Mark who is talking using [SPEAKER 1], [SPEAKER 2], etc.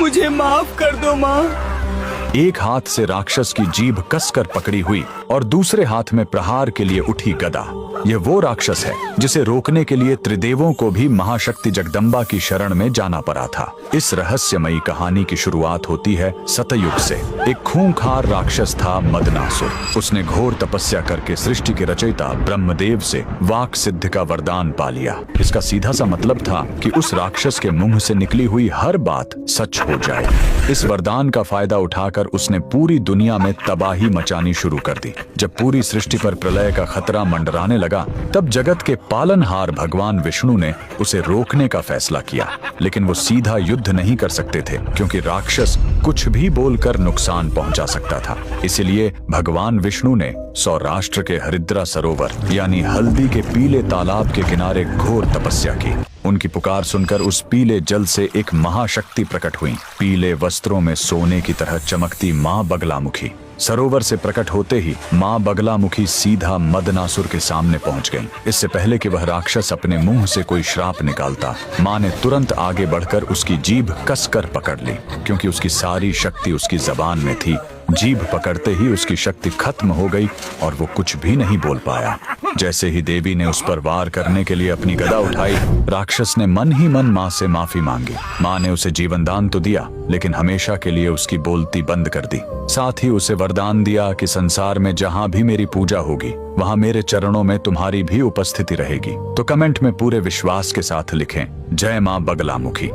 [SPEAKER 1] मुझे माफ कर दो माँ।
[SPEAKER 2] एक हाथ से राक्षस की जीभ कसकर पकड़ी हुई और दूसरे हाथ में प्रहार के लिए उठी गदा। यह वो राक्षस है जिसे रोकने के लिए त्रिदेवों को भी महाशक्ति जगदम्बा की शरण में जाना पड़ा था। इस रहस्यमयी कहानी की शुरुआत होती है सतयुग से। एक खूंखार राक्षस था मदनासुर। उसने घोर तपस्या करके सृष्टि के रचयिता ब्रह्मदेव से वाक सिद्धि का वरदान पा लिया। इसका सीधा सा मतलब था कि उस राक्षस के मुंह से निकली हुई हर बात सच हो जाए। इस वरदान का फायदा उठाकर उसने पूरी दुनिया में तबाही मचानी शुरू कर दी। जब पूरी सृष्टि पर प्रलय का खतरा मंडराने लगा, तब जगत के पालनहार भगवान विष्णु ने उसे रोकने का फैसला किया। लेकिन वो सीधा युद्ध नहीं कर सकते थे, क्योंकि राक्षस कुछ भी बोलकर नुकसान पहुंचा सकता था। इसलिए भगवान विष्णु ने सौराष्ट्र के हरिद्रा सरोवर यानी हल्दी के पीले तालाब के किनारे घोर तपस्या की। उनकी पुकार सुनकर उस पीले जल से एक महाशक्ति प्रकट हुई। पीले वस्त्रों में सोने की तरह चमकती माँ बगलामुखी। सरोवर से प्रकट होते ही माँ बगलामुखी सीधा मदनासुर के सामने पहुंच गईं। इससे पहले कि वह राक्षस अपने मुंह से कोई श्राप निकालता, माँ ने तुरंत आगे बढ़कर उसकी जीभ कसकर पकड़ ली, क्योंकि उसकी सारी शक्ति उसकी जबान में थी। जीभ पकड़ते ही उसकी शक्ति खत्म हो गई और वो कुछ भी नहीं बोल पाया। जैसे ही देवी ने उस पर वार करने के लिए अपनी गदा उठाई, राक्षस ने मन ही मन माँ से माफी मांगी। माँ ने उसे जीवन दान तो दिया, लेकिन हमेशा के लिए उसकी बोलती बंद कर दी। साथ ही उसे वरदान दिया कि संसार में जहाँ भी मेरी पूजा होगी, वहाँ मेरे चरणों में तुम्हारी भी उपस्थिति रहेगी। तो कमेंट में पूरे विश्वास के साथ लिखें, जय माँ बगलामुखी।